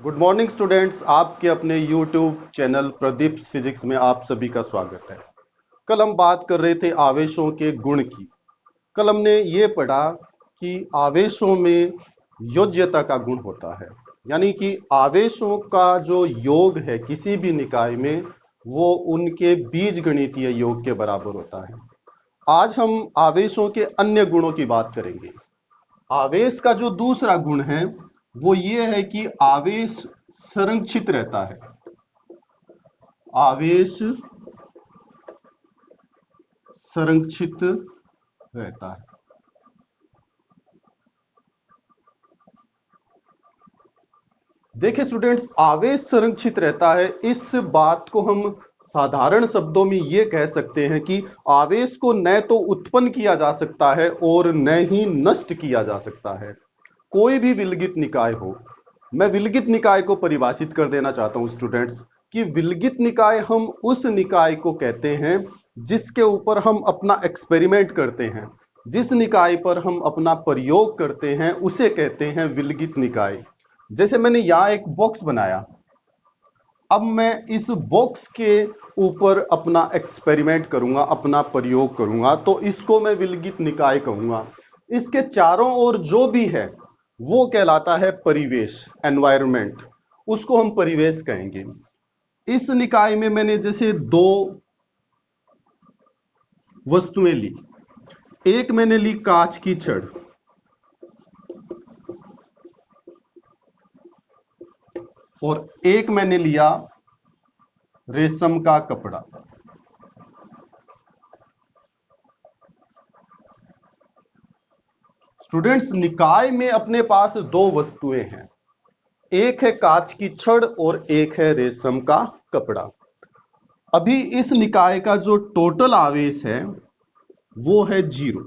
Good morning students. आपके अपने YouTube channel Pradeep physics में आप सभी का स्वागत है। कल हम बात कर रहे थे आवेशों के गुण की। कल हमने ये पढ़ा कि आवेशों में योज्यता का गुण होता है, यानी कि आवेशों का जो योग है किसी भी निकाय में वो उनके बीजगणितीय योग के बराबर होता है। आज हम आवेशों के अन्य गुणों की बात करेंगे। आवेश का जो दूसरा गुण है वो ये है कि आवेश संरक्षित रहता है। आवेश संरक्षित रहता है। देखिए स्टूडेंट्स, आवेश संरक्षित रहता है, इस बात को हम साधारण शब्दों में ये कह सकते हैं कि आवेश को न तो उत्पन्न किया जा सकता है और न ही नष्ट किया जा सकता है। कोई भी विलगित निकाय हो, मैं विलगित निकाय को परिभाषित कर देना चाहता हूं स्टूडेंट्स कि विलगित निकाय हम उस निकाय को कहते हैं जिसके ऊपर हम अपना एक्सपेरिमेंट करते हैं, जिस निकाय पर हम अपना प्रयोग करते हैं उसे कहते हैं विलगित निकाय। जैसे मैंने यहां एक बॉक्स बनाया, अब मैं इस बॉक्स के ऊपर अपना एक्सपेरिमेंट करूंगा, अपना प्रयोग करूंगा, तो इसको मैं विलगित निकाय कहूंगा। इसके चारों ओर जो भी है वो कहलाता है परिवेश, एनवायरनमेंट, उसको हम परिवेश कहेंगे। इस निकाय में मैंने जैसे दो वस्तुएं ली, एक मैंने ली कांच की छड़ और एक मैंने लिया रेशम का कपड़ा। स्टूडेंट्स, निकाय में अपने पास दो वस्तुएं हैं, एक है कांच की छड़ और एक है रेशम का कपड़ा। अभी इस निकाय का जो टोटल आवेश है वो है 0।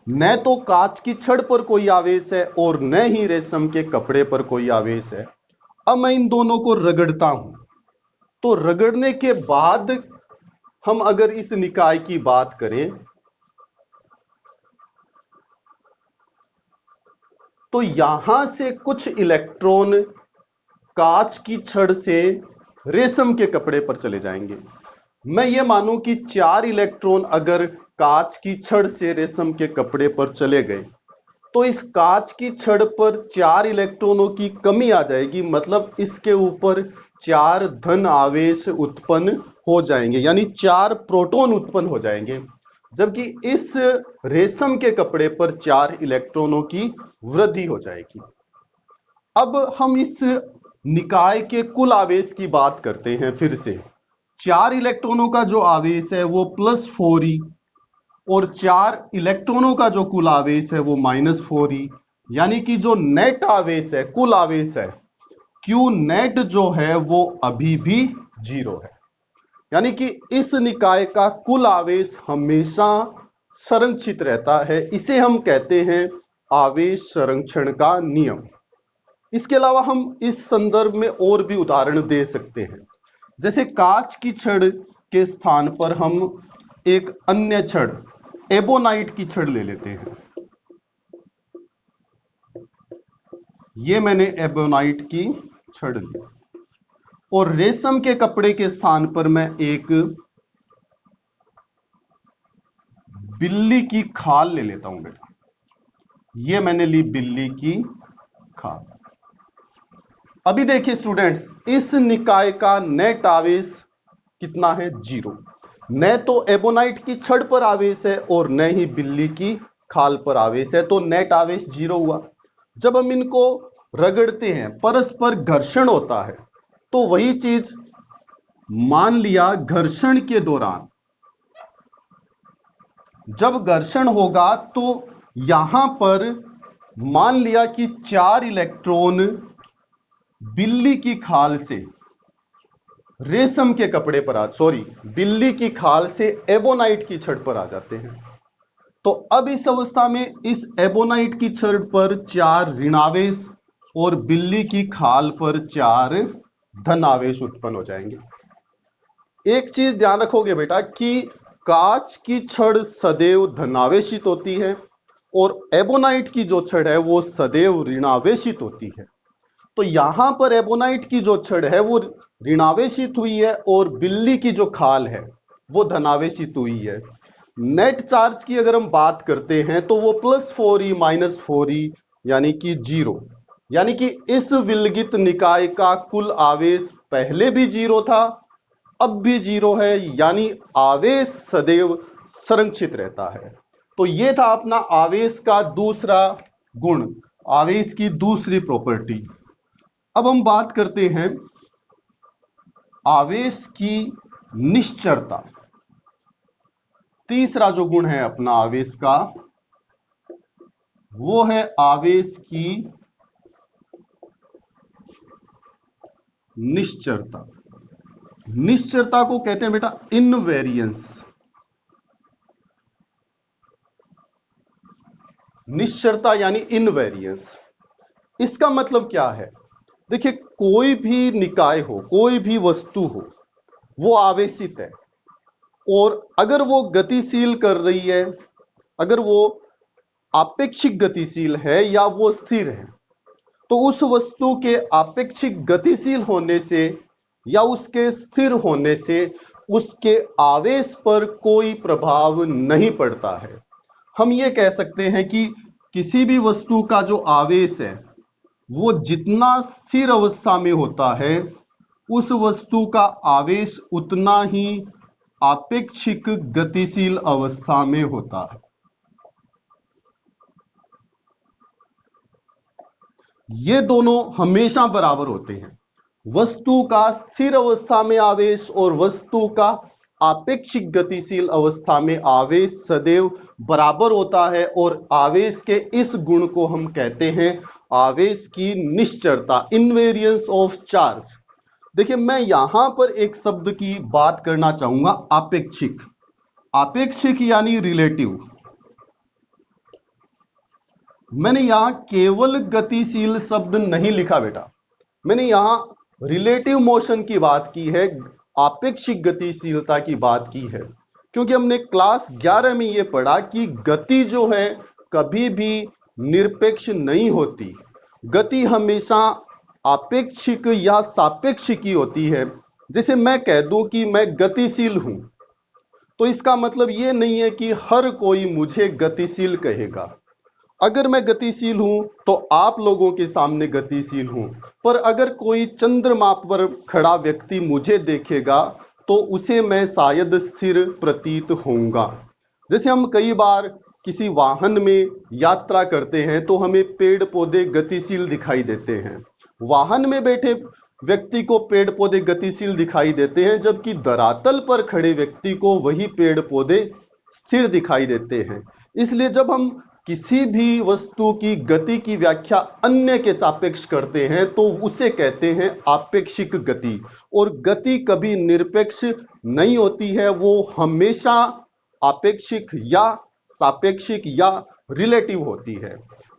न तो कांच की छड़ पर कोई आवेश है और न ही रेशम के कपड़े पर कोई आवेश है। अब मैं इन दोनों को रगड़ता हूं, तो रगड़ने के बाद हम अगर इस निकाय की बात करें तो यहां से कुछ इलेक्ट्रॉन कांच की छड़ से रेशम के कपड़े पर चले जाएंगे। मैं ये मानूं कि 4 इलेक्ट्रॉन अगर कांच की छड़ से रेशम के कपड़े पर चले गए तो इस कांच की छड़ पर 4 इलेक्ट्रॉनों की कमी आ जाएगी, मतलब इसके ऊपर 4 धन आवेश उत्पन्न हो जाएंगे, यानी 4 प्रोटॉन उत्पन्न हो जाएंगे, जबकि इस रेशम के कपड़े पर 4 इलेक्ट्रॉनों की वृद्धि हो जाएगी। अब हम इस निकाय के कुल आवेश की बात करते हैं। फिर से 4 इलेक्ट्रॉनों का जो आवेश है वो +4e और 4 इलेक्ट्रॉनों का जो कुल आवेश है वो -4e, यानी कि जो नेट आवेश है, कुल आवेश है, Q नेट जो है वो अभी भी 0 है। यानी कि इस निकाय का कुल आवेश हमेशा संरक्षित रहता है। इसे हम कहते हैं आवेश संरक्षण का नियम। इसके अलावा हम इस संदर्भ में और भी उदाहरण दे सकते हैं। जैसे कांच की छड़ के स्थान पर हम एक अन्य छड़, एबोनाइट की छड़ ले लेते हैं। ये मैंने एबोनाइट की छड़ ली और रेशम के कपड़े के स्थान पर मैं एक बिल्ली की खाल ले लेता हूं बेटा। ये मैंने ली बिल्ली की खाल। अभी देखिए स्टूडेंट्स, इस निकाय का नेट आवेश कितना है? 0। न तो एबोनाइट की छड़ पर आवेश है और न ही बिल्ली की खाल पर आवेश है, तो नेट आवेश 0 हुआ। जब हम इनको रगड़ते हैं, परस्पर घर्षण होता है, तो वही चीज मान लिया घर्षण के दौरान जब घर्षण होगा तो यहां पर मान लिया कि 4 इलेक्ट्रॉन बिल्ली की खाल से रेशम के कपड़े पर बिल्ली की खाल से एबोनाइट की छड़ पर आ जाते हैं। तो अब इस अवस्था में इस एबोनाइट की छड़ पर 4 ऋणावेश और बिल्ली की खाल पर 4 धनावेश उत्पन्न हो जाएंगे। एक चीज ध्यान रखोगे बेटा कि कांच की छड़ सदैव धनावेशित होती है और एबोनाइट की जो छड़ है वो सदैव ऋणावेशित होती है। तो यहां पर एबोनाइट की जो छड़ है वो ऋणावेशित हुई है और बिल्ली की जो खाल है वो धनावेशित हुई है। नेट चार्ज की अगर हम बात करते हैं तो वो +4e -4e यानी कि 0, यानी कि इस विलगित निकाय का कुल आवेश पहले भी 0 था, अब भी 0 है, यानी आवेश सदैव संरक्षित रहता है। तो यह था अपना आवेश का दूसरा गुण, आवेश की दूसरी प्रॉपर्टी। अब हम बात करते हैं आवेश की निश्चरता। तीसरा जो गुण है अपना आवेश का वो है आवेश की निश्चरता। निश्चरता को कहते हैं बेटा इनवेरियंस। निश्चरता यानी इनवेरियंस। इसका मतलब क्या है? देखिए, कोई भी निकाय हो, कोई भी वस्तु हो, वो आवेशित है और अगर वो गतिशील कर रही है, अगर वो आपेक्षिक गतिशील है या वो स्थिर है, तो उस वस्तु के आपेक्षिक गतिशील होने से या उसके स्थिर होने से उसके आवेश पर कोई प्रभाव नहीं पड़ता है। हम ये कह सकते हैं कि किसी भी वस्तु का जो आवेश है वो जितना स्थिर अवस्था में होता है, उस वस्तु का आवेश उतना ही आपेक्षिक गतिशील अवस्था में होता है। ये दोनों हमेशा बराबर होते हैं। वस्तु का स्थिर अवस्था में आवेश और वस्तु का आपेक्षिक गतिशील अवस्था में आवेश सदैव बराबर होता है और आवेश के इस गुण को हम कहते हैं आवेश की निश्चरता, इनवेरियंस ऑफ चार्ज। देखिए, मैं यहां पर एक शब्द की बात करना चाहूंगा, आपेक्षिक। आपेक्षिक यानी रिलेटिव। मैंने यहां केवल गतिशील शब्द नहीं लिखा बेटा, मैंने यहां रिलेटिव मोशन की बात की है, आपेक्षिक गतिशीलता की बात की है, क्योंकि हमने क्लास 11 में यह पढ़ा कि गति जो है कभी भी निरपेक्ष नहीं होती। गति हमेशा आपेक्षिक या सापेक्षिक ही होती है। जैसे मैं कह दूं कि मैं गतिशील हूं, तो इसका मतलब यह नहीं है कि हर कोई मुझे गतिशील कहेगा। अगर मैं गतिशील हूं तो आप लोगों के सामने गतिशील हूं, पर अगर कोई चंद्रमा पर खड़ा व्यक्ति मुझे देखेगा तो उसे मैं शायद स्थिर प्रतीत होऊंगा। जैसे हम कई बार किसी वाहन में यात्रा करते हैं तो हमें पेड़ पौधे गतिशील दिखाई देते हैं। वाहन में बैठे व्यक्ति को पेड़ पौधे गतिशील दिखाई देते हैं, जबकि धरातल पर खड़े व्यक्ति को वही पेड़ पौधे स्थिर दिखाई देते हैं। इसलिए जब हम किसी भी वस्तु की गति की व्याख्या अन्य के सापेक्ष करते हैं तो उसे कहते हैं आपेक्षिक गति। और गति कभी निरपेक्ष नहीं होती है, वो हमेशा आपेक्षिक या सापेक्षिक या रिलेटिव होती है।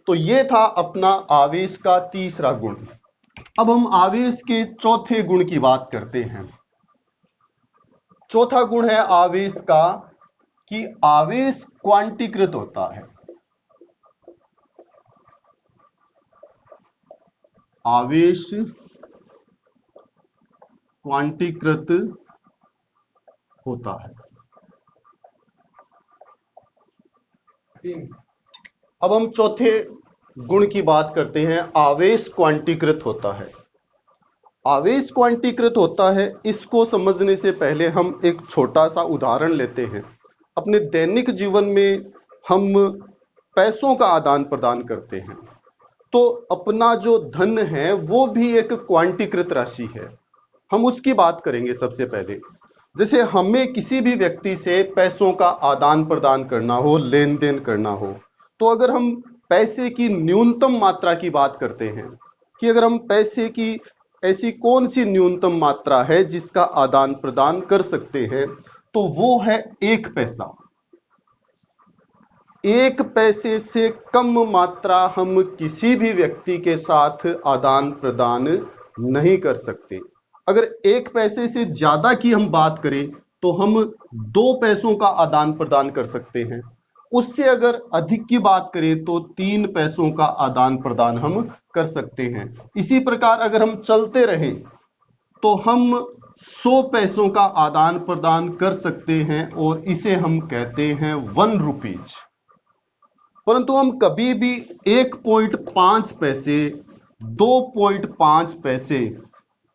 तो यह था अपना आवेश का तीसरा गुण। अब हम आवेश के चौथे गुण की बात करते हैं। चौथा गुण है आवेश का कि आवेश क्वांटीकृत होता है। आवेश क्वांटीकृत होता है। अब हम चौथे गुण की बात करते हैं, आवेश क्वांटीकृत होता है। आवेश क्वांटीकृत होता है, इसको समझने से पहले हम एक छोटा सा उदाहरण लेते हैं। अपने दैनिक जीवन में हम पैसों का आदान प्रदान करते हैं, तो अपना जो धन है वो भी एक क्वांटीकृत राशि है। हम उसकी बात करेंगे सबसे पहले। जैसे हमें किसी भी व्यक्ति से पैसों का आदान प्रदान करना हो, लेन देन करना हो, तो अगर हम पैसे की न्यूनतम मात्रा की बात करते हैं कि अगर हम पैसे की ऐसी कौन सी न्यूनतम मात्रा है जिसका आदान प्रदान कर सकते हैं, तो वो है 1 पैसा। 1 पैसे से कम मात्रा हम किसी भी व्यक्ति के साथ आदान प्रदान नहीं कर सकते। अगर 1 पैसे से ज्यादा की हम बात करें तो हम 2 पैसों का आदान प्रदान कर सकते हैं। उससे अगर अधिक की बात करें तो 3 पैसों का आदान प्रदान हम कर सकते हैं। इसी प्रकार अगर हम चलते रहें तो हम 100 पैसों का आदान प्रदान कर सकते हैं और इसे हम कहते हैं 1 रुपीज। परंतु हम कभी भी 1.5 पैसे, 2.5 पैसे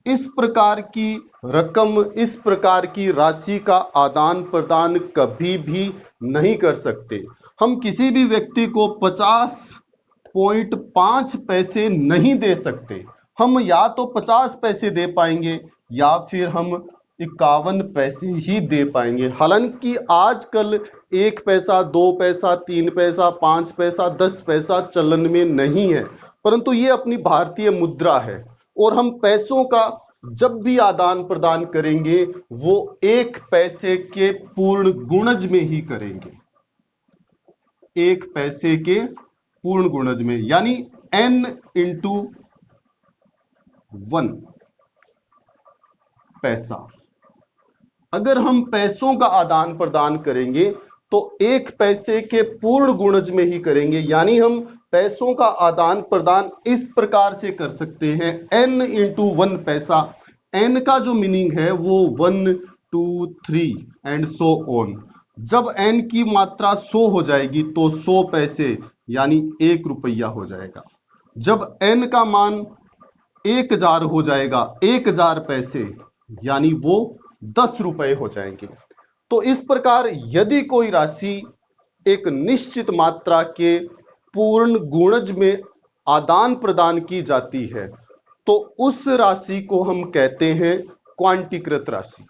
इस प्रकार की रकम, इस प्रकार की राशि का आदान प्रदान कभी भी नहीं कर सकते। हम किसी भी व्यक्ति को 50.5 पैसे नहीं दे सकते। हम या तो 50 पैसे दे पाएंगे या फिर हम 51 पैसे ही दे पाएंगे। हालांकि आजकल 1 पैसा, 2 पैसा, 3 पैसा, 5 पैसा, 10 पैसा चलन में नहीं है, परंतु ये अपनी भारतीय मुद्रा है और हम पैसों का जब भी आदान प्रदान करेंगे वो 1 पैसे के पूर्ण गुणज में ही करेंगे। 1 पैसे के पूर्ण गुणज में, यानी n इंटू 1 पैसा। अगर हम पैसों का आदान प्रदान करेंगे तो 1 पैसे के पूर्ण गुणज में ही करेंगे, यानी हम पैसों का आदान प्रदान इस प्रकार से कर सकते हैं n इंटू 1 पैसा। n का जो मीनिंग है वो 1, 2, 3 एंड सो ऑन। जब n की मात्रा 100 हो जाएगी तो 100 पैसे यानी 1 रुपया हो जाएगा। जब n का मान 1000 हो जाएगा, 1000 पैसे यानी वो 10 रुपए हो जाएंगे। तो इस प्रकार यदि कोई राशि एक निश्चित मात्रा के पूर्ण गुणज में आदान प्रदान की जाती है तो उस राशि को हम कहते हैं क्वांटीकृत राशि।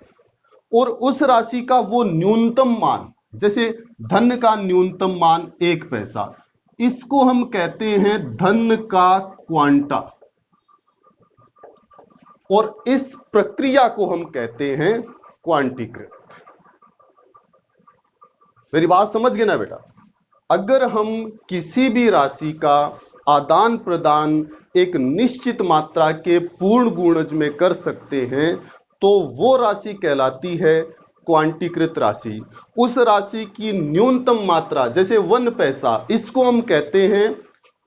और उस राशि का वो न्यूनतम मान, जैसे धन का न्यूनतम मान 1 पैसा, इसको हम कहते हैं धन का क्वांटा और इस प्रक्रिया को हम कहते हैं क्वांटीकृत। मेरी बात समझ गए ना बेटा? अगर हम किसी भी राशि का आदान प्रदान एक निश्चित मात्रा के पूर्ण गुणज में कर सकते हैं तो वो राशि कहलाती है क्वांटीकृत राशि। उस राशि की न्यूनतम मात्रा जैसे 1 पैसा, इसको हम कहते हैं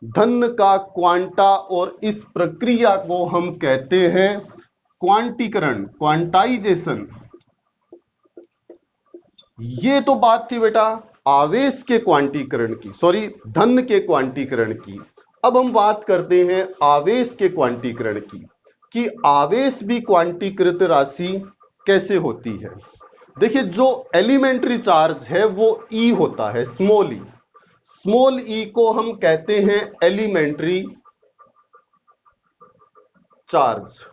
धन का क्वांटा और इस प्रक्रिया को हम कहते हैं क्वांटीकरण, क्वांटाइजेशन। ये तो बात थी बेटा आवेश के क्वांटीकरण की, सॉरी धन के क्वांटीकरण की। अब हम बात करते हैं आवेश के क्वांटीकरण की कि आवेश भी क्वांटीकृत राशि कैसे होती है। देखिए जो एलिमेंट्री चार्ज है वो E होता है, स्मॉल e। स्मॉल e को हम कहते हैं एलिमेंट्री चार्ज।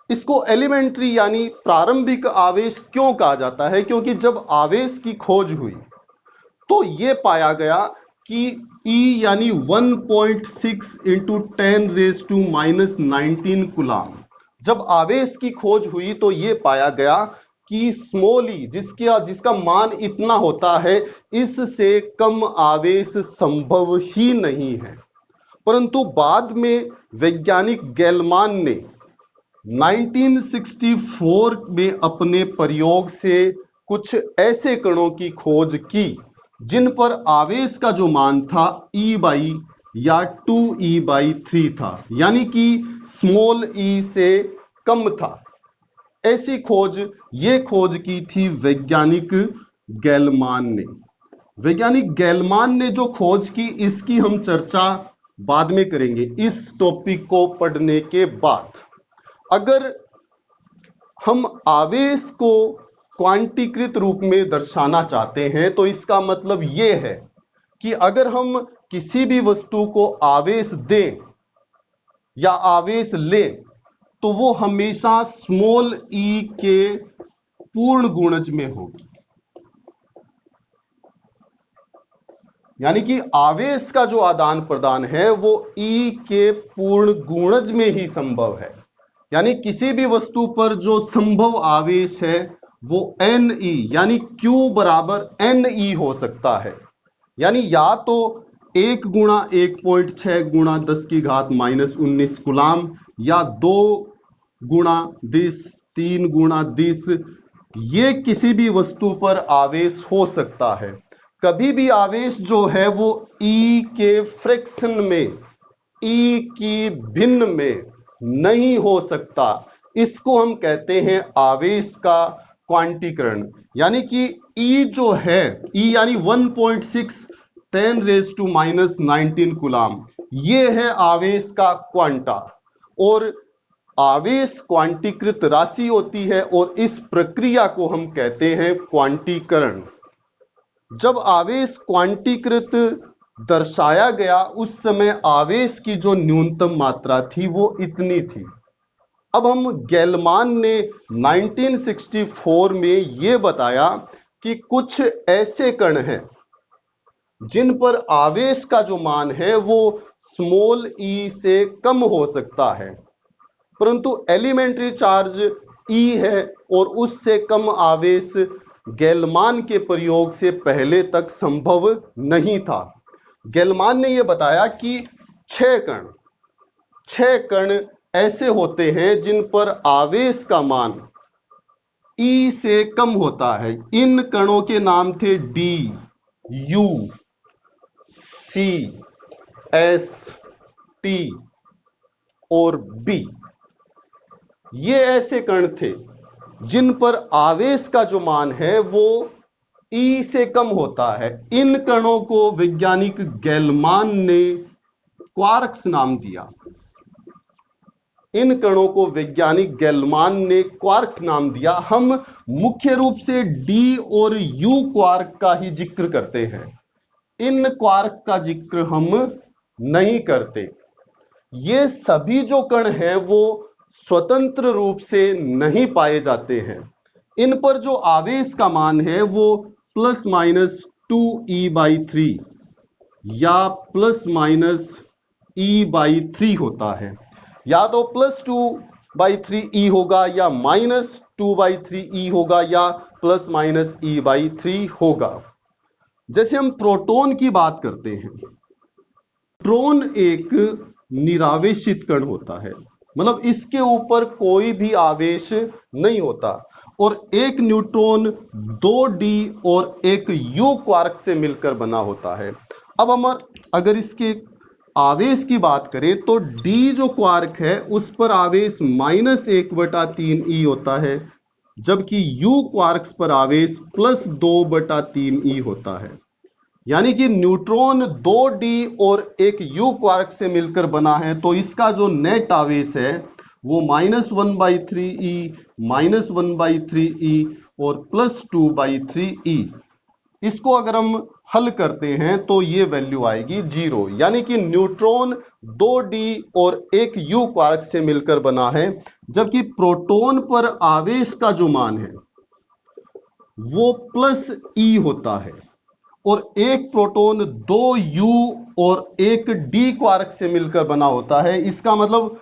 इसको एलिमेंट्री यानी प्रारंभिक आवेश क्यों कहा जाता है? क्योंकि जब आवेश की खोज हुई तो यह पाया गया कि E यानी 1.6 इंटू 10⁻⁻19 कूलाम। जब आवेश की खोज हुई तो यह पाया गया कि स्मॉल e जिसका मान इतना होता है, इससे कम आवेश संभव ही नहीं है। परंतु बाद में वैज्ञानिक गैलमान ने 1964 में अपने प्रयोग से कुछ ऐसे कणों की खोज की जिन पर आवेश का जो मान था E/, या 2E/3 था, यानी कि स्मॉल e से कम था। ऐसी खोज की थी वैज्ञानिक गैलमान ने। वैज्ञानिक गैलमान ने जो खोज की, इसकी हम चर्चा बाद में करेंगे इस टॉपिक को पढ़ने के बाद। अगर हम आवेश को क्वांटीकृत रूप में दर्शाना चाहते हैं तो इसका मतलब यह है कि अगर हम किसी भी वस्तु को आवेश दें या आवेश लें तो वो हमेशा स्मॉल e के पूर्ण गुणज में होगी। यानी कि आवेश का जो आदान प्रदान है वो E के पूर्ण गुणज में ही संभव है। यानी किसी भी वस्तु पर जो संभव आवेश है वो Ne यानी Q बराबर Ne हो सकता है। यानी या तो 1 गुणा 1.6 गुणा 10⁻⁻19 कूलाम, या 2 गुणा 10, 3 गुणा 10, ये किसी भी वस्तु पर आवेश हो सकता है। कभी भी आवेश जो है वो E के फ्रैक्शन में, E की भिन्न में नहीं हो सकता। इसको हम कहते हैं आवेश का क्वांटीकरण। यानी कि E जो है, E यानी 1.6 10⁻⁻19 कूलाम, ये है आवेश का क्वांटा। और आवेश क्वांटीकृत राशि होती है और इस प्रक्रिया को हम कहते हैं क्वांटीकरण। जब आवेश क्वांटीकृत दर्शाया गया उस समय आवेश की जो न्यूनतम मात्रा थी वो इतनी थी। अब हम गेलमान ने 1964 में यह बताया कि कुछ ऐसे कण हैं जिन पर आवेश का जो मान है वो स्मॉल e से कम हो सकता है, परंतु एलिमेंट्री चार्ज E है और उससे कम आवेश गेलमान के प्रयोग से पहले तक संभव नहीं था। गेलमान ने यह बताया कि 6 कण ऐसे होते हैं जिन पर आवेश का मान E से कम होता है। इन कणों के नाम थे D, U, C, S, T और B। ये ऐसे कण थे जिन पर आवेश का जो मान है वो E से कम होता है। इन कणों को वैज्ञानिक गेलमान ने क्वार्क्स नाम दिया। इन कणों को वैज्ञानिक गेलमान ने क्वार्क्स नाम दिया। हम मुख्य रूप से D और U क्वार्क का ही जिक्र करते हैं, इन क्वार्क का जिक्र हम नहीं करते। ये सभी जो कण हैं वो स्वतंत्र रूप से नहीं पाए जाते हैं। इन पर जो आवेश का मान है वो ±2e/3 या ±e/3 होता है। या तो +2/3e होगा या -2/3e होगा या ±e/3 होगा। जैसे हम प्रोटॉन की बात करते हैं, प्रोटॉन एक निरावेशित कण होता है, मतलब इसके ऊपर कोई भी आवेश नहीं होता। और एक न्यूट्रॉन 2d और एक u क्वार्क से मिलकर बना होता है। अब हम अगर इसके आवेश की बात करें तो d जो क्वार्क है उस पर आवेश -1/3e होता है, जबकि u क्वार्क्स पर आवेश +2/3e होता है। यानी कि न्यूट्रॉन 2d और एक u क्वार्क से मिलकर बना है, तो इसका जो नेट आवेश है वो -1/3e, -1/3e और +2/3e। इसको अगर हम हल करते हैं तो ये वैल्यू आएगी 0। यानी कि न्यूट्रॉन 2d और एक u क्वार्क से मिलकर बना है, जबकि प्रोटॉन पर आवेश का जो मान है वो +e होता है। और एक प्रोटॉन 2u और एक d क्वार्क से मिलकर बना होता है। इसका मतलब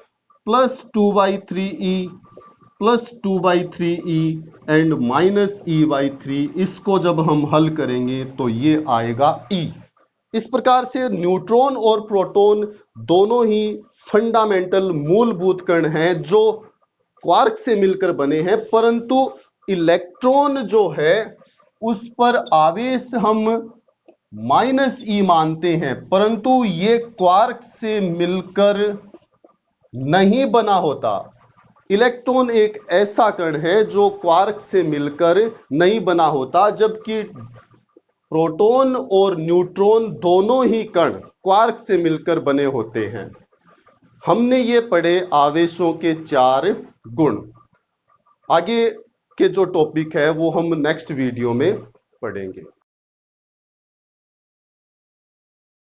+2/3e, +2/3e एंड -e/3। इसको जब हम हल करेंगे तो ये आएगा E। इस प्रकार से न्यूट्रॉन और प्रोटॉन दोनों ही फंडामेंटल मूलभूत कण हैं जो क्वार्क से मिलकर बने हैं, परंतु इलेक्ट्रॉन जो है उस पर आवेश हम -e मानते हैं, परंतु ये क्वार्क से मिलकर नहीं बना होता। इलेक्ट्रॉन एक ऐसा कण है जो क्वार्क से मिलकर नहीं बना होता, जबकि प्रोटॉन और न्यूट्रॉन दोनों ही कण क्वार्क से मिलकर बने होते हैं। हमने ये पढ़े आवेशों के 4 गुण। आगे के जो टॉपिक है वो हम नेक्स्ट वीडियो में पढ़ेंगे।